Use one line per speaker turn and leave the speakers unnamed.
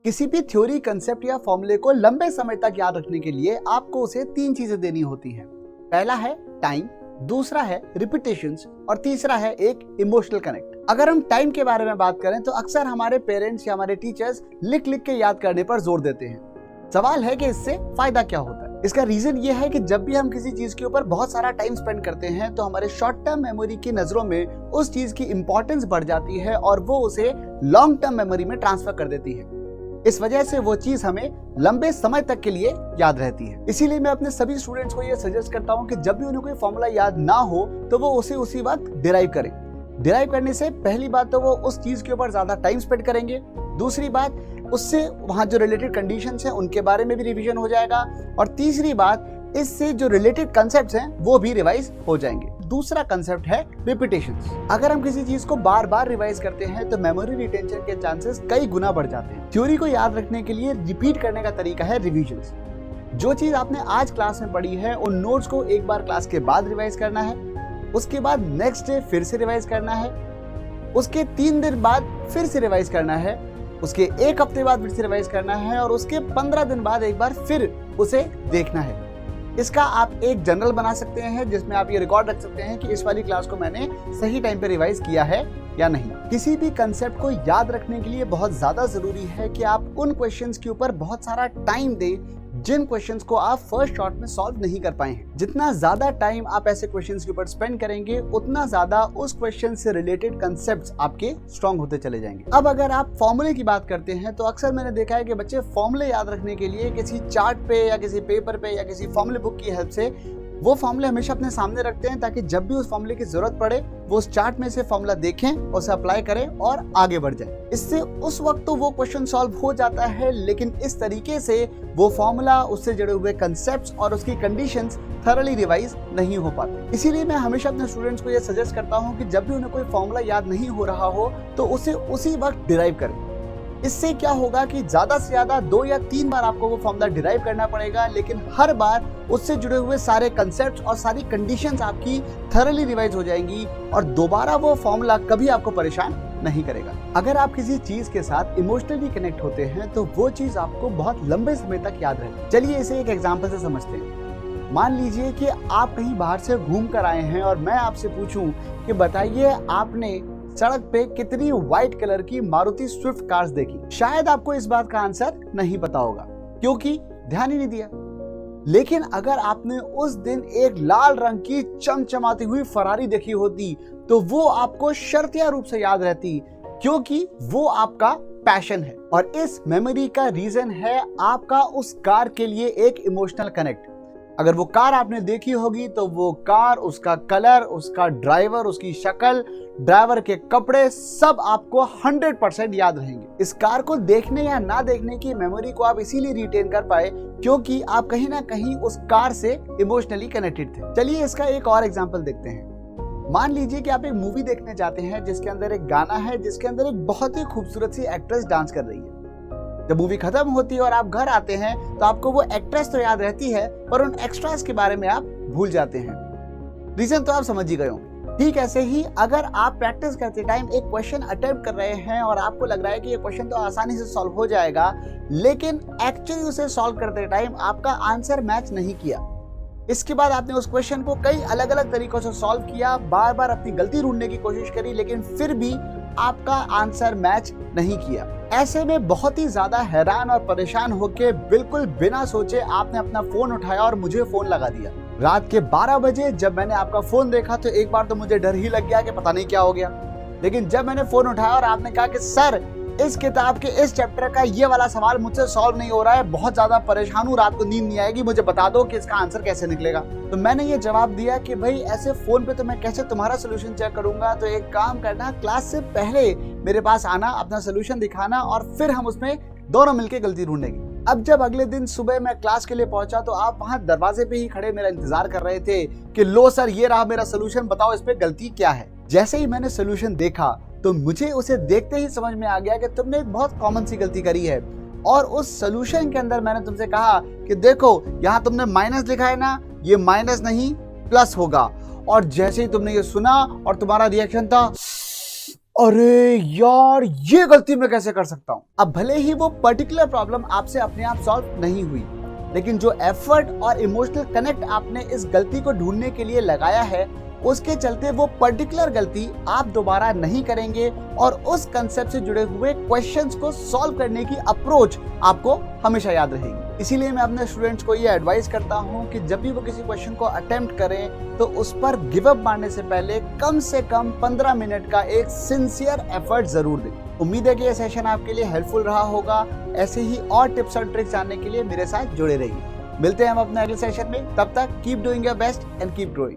किसी भी theory, concept या फॉर्मूले को लंबे समय तक याद रखने के लिए आपको उसे 3 चीजें देनी होती हैं। पहला है टाइम, दूसरा है रिपीटेशंस और तीसरा है एक इमोशनल कनेक्ट। अगर हम टाइम के बारे में बात करें तो अक्सर हमारे पेरेंट्स या हमारे टीचर्स लिख लिख के याद करने पर जोर देते हैं। सवाल है कि इससे फायदा क्या होता है। इसका रीजन ये है कि जब भी हम किसी चीज के ऊपर बहुत सारा टाइम स्पेंड करते हैं तो हमारे शॉर्ट टर्म मेमोरी की नजरों में उस चीज की इंपॉर्टेंस बढ़ जाती है और वो उसे लॉन्ग टर्म मेमोरी में ट्रांसफर कर देती है। इस वजह से वो चीज हमें लंबे समय तक के लिए याद रहती है। इसीलिए मैं अपने सभी स्टूडेंट्स को ये सजेस्ट करता हूँ कि जब भी उन्हें कोई फॉर्मूला याद ना हो तो वो उसे उसी वक्त डिराइव करें। डिराइव करने से पहली बात तो वो उस चीज के ऊपर ज्यादा टाइम स्पेंड करेंगे, दूसरी बात उससे वहां जो रिलेटेड कंडीशंस हैं उनके बारे में भी रिवीजन हो जाएगा और तीसरी बात इससे जो रिलेटेड कंसेप्ट्स हैं वो भी रिवाइज हो जाएंगे। दूसरा कंसेप्ट है रिपीटेशंस। अगर हम किसी चीज को बार बार रिवाइज करते हैं तो मेमोरी रिटेंशन के चांसेस कई गुना बढ़ जाते हैं। थ्योरी को याद रखने के लिए रिपीट करने का तरीका है रिवीजन्स। जो चीज आपने आज क्लास में पढ़ी है उन नोट्स को एक बार क्लास के बाद रिवाइज करना है, उसके बाद नेक्स्ट डे फिर से रिवाइज करना है, उसके 3 दिन बाद फिर से रिवाइज करना है, उसके 1 हफ्ते बाद फिर से रिवाइज करना है और उसके 15 दिन बाद एक बार फिर उसे देखना है। इसका आप एक जर्नल बना सकते हैं जिसमें आप ये रिकॉर्ड रख सकते हैं कि इस वाली क्लास को मैंने सही टाइम पे रिवाइज किया है या नहीं। किसी भी कंसेप्ट को याद रखने के लिए बहुत ज्यादा जरूरी है कि आप उन क्वेश्चंस के ऊपर बहुत सारा टाइम दें जिन क्वेश्चंस को आप फर्स्ट शॉट में सॉल्व नहीं कर पाए हैं। जितना ज्यादा टाइम आप ऐसे क्वेश्चंस के ऊपर स्पेंड करेंगे उतना ज्यादा उस क्वेश्चन से रिलेटेड कंसेप्ट्स आपके स्ट्रांग होते चले जाएंगे। अब अगर आप फॉर्मूले की बात करते हैं तो अक्सर मैंने देखा है कि बच्चे फॉर्मूले याद रखने के लिए किसी चार्ट पे या किसी पेपर पे या किसी फॉर्मूले बुक की हेल्प से वो फॉर्मूले हमेशा अपने सामने रखते हैं ताकि जब भी उस फॉर्मूले की जरूरत पड़े वो उस चार्ट में से फॉर्मूला देखें, उसे अप्लाई करें और आगे बढ़ जाए। इससे उस वक्त तो वो क्वेश्चन सॉल्व हो जाता है, लेकिन इस तरीके से वो फॉर्मूला, उससे जुड़े हुए कंसेप्ट्स और उसकी कंडीशंस थॉरली रिवाइज नहीं हो पाते। इसीलिए मैं हमेशा अपने स्टूडेंट्स को ये सजेस्ट करता हूँ कि जब भी उन्हें कोई फॉर्मूला याद नहीं हो रहा हो तो उसे उसी वक्त डिराइव करें। इससे क्या होगा कि ज्यादा से ज्यादा 2 या 3 बार आपको वो फॉर्मूला डिराइव करना पड़ेगा, लेकिन हर बार उससे जुड़े हुए सारे कंसेप्ट्स और सारी कंडीशंस आपकी थॉरली रिवाइज हो जाएंगी और दोबारा वो फॉर्मूला कभी आपको परेशान नहीं करेगा। अगर आप किसी चीज के साथ इमोशनली कनेक्ट होते हैं तो वो चीज आपको बहुत लंबे समय तक याद रहेगी। चलिए इसे एक एग्जाम्पल से समझते हैं। मान लीजिए कि आप कहीं बाहर से घूम कर आए हैं और मैं आपसे पूछूं कि बताइए आपने सड़क पे कितनी व्हाइट कलर की मारुति स्विफ्ट कार्स देखी। शायद आपको इस बात का आंसर नहीं पता होगा क्योंकि ध्यान ही नहीं दिया। लेकिन अगर आपने उस दिन एक लाल रंग की चमचमाती हुई फरारी देखी होती तो वो आपको शर्तिया रूप से याद रहती क्योंकि वो आपका पैशन है और इस मेमोरी का रीजन है आपका उस कार के लिए एक इमोशनल कनेक्ट। अगर वो कार आपने देखी होगी तो वो कार, उसका कलर, उसका ड्राइवर, उसकी शक्ल, ड्राइवर के कपड़े सब आपको 100% याद रहेंगे। इस कार को देखने या ना देखने की मेमोरी को आप इसीलिए रिटेन कर पाए क्योंकि आप कहीं ना कहीं उस कार से इमोशनली कनेक्टेड थे। चलिए इसका एक और एग्जांपल देखते हैं। मान लीजिए कि आप एक मूवी देखने जाते हैं जिसके अंदर एक गाना है जिसके अंदर एक बहुत ही खूबसूरत सी एक्ट्रेस डांस कर रही है। जब मूवी खत्म होती है और आप घर आते हैं तो आपको वो एक्ट्रेस तो याद रहती है पर उन एक्स्ट्रास के बारे में आप भूल जाते हैं। रीजन तो आप समझ ही गए होंगे। ठीक ऐसे ही अगर आप प्रैक्टिस करते टाइम एक क्वेश्चन अटेम्प्ट कर रहे हैं और आपको लग रहा है कि ये क्वेश्चन तो आसानी से सॉल्व हो जाएगा, लेकिन एक्चुअली उसे सॉल्व करते टाइम आपका आंसर मैच नहीं किया। इसके बाद आपने उस क्वेश्चन को कई अलग अलग तरीकों से सॉल्व किया, बार बार अपनी गलती ढूंढने की कोशिश करी, लेकिन फिर भी आपका आंसर मैच नहीं किया। ऐसे में बहुत ही ज्यादा हैरान और परेशान होकर बिल्कुल बिना सोचे आपने अपना फोन उठाया और मुझे फोन लगा दिया। रात के 12 बजे जब मैंने आपका फोन देखा तो एक बार तो मुझे डर ही लग गया कि पता नहीं क्या हो गया। लेकिन जब मैंने फोन उठाया और आपने कहा कि सर इस किताब के इस चैप्टर का ये वाला सवाल मुझसे सॉल्व नहीं हो रहा है, बहुत ज्यादा परेशान हूँ, रात को नींद नहीं आएगी, मुझे बता दो कि इसका आंसर कैसे निकलेगा। तो मैंने ये जवाब दिया कि भाई ऐसे फोन पे तो मैं कैसे तुम्हारा सोल्यूशन चेक करूंगा, तो एक काम करना, क्लास से पहले मेरे पास आना, अपना सोल्यूशन दिखाना और फिर हम उसमें दोनों मिलकर गलती ढूंढेंगे। अब जब अगले दिन सुबह मैं क्लास के लिए पहुंचा तो आप वहां दरवाजे पे ही खड़े मेरा इंतजार कर रहे थे कि लो सर ये रहा मेरा सोल्यूशन, बताओ इस पे गलती क्या है। जैसे ही मैंने सोल्यूशन देखा तो मुझे उसे देखते ही समझ में आ गया कि तुमने एक बहुत कॉमन सी गलती करी है और उस सोल्यूशन के अंदर मैंने तुमसे कहा कि देखो यहाँ तुमने माइनस लिखा है ना, ये माइनस नहीं प्लस होगा। और जैसे ही तुमने ये सुना और तुम्हारा रिएक्शन था अरे यार, ये गलती मैं कैसे कर सकता हूँ। अब भले ही वो पर्टिकुलर प्रॉब्लम आपसे अपने आप सॉल्व नहीं हुई, लेकिन जो एफर्ट और इमोशनल कनेक्ट आपने इस गलती को ढूंढने के लिए लगाया है, उसके चलते वो पर्टिकुलर गलती आप दोबारा नहीं करेंगे और उस कंसेप्ट से जुड़े हुए क्वेश्चंस को सॉल्व करने की अप्रोच आपको हमेशा याद रहेगी। इसीलिए मैं अपने स्टूडेंट्स को ये एडवाइस करता हूँ कि जब भी वो किसी क्वेश्चन को अटेम्प्ट करें तो उस पर गिव अप मारने से पहले कम से कम 15 मिनट का एक सिंसियर एफर्ट जरूर दें। उम्मीद है कि ये सेशन आपके लिए हेल्पफुल रहा होगा। ऐसे ही और टिप्स और ट्रिक्स जानने के लिए मेरे साथ जुड़े रहिए। मिलते हैं हम अपने अगले सेशन में। तब तक keep doing your best and keep growing.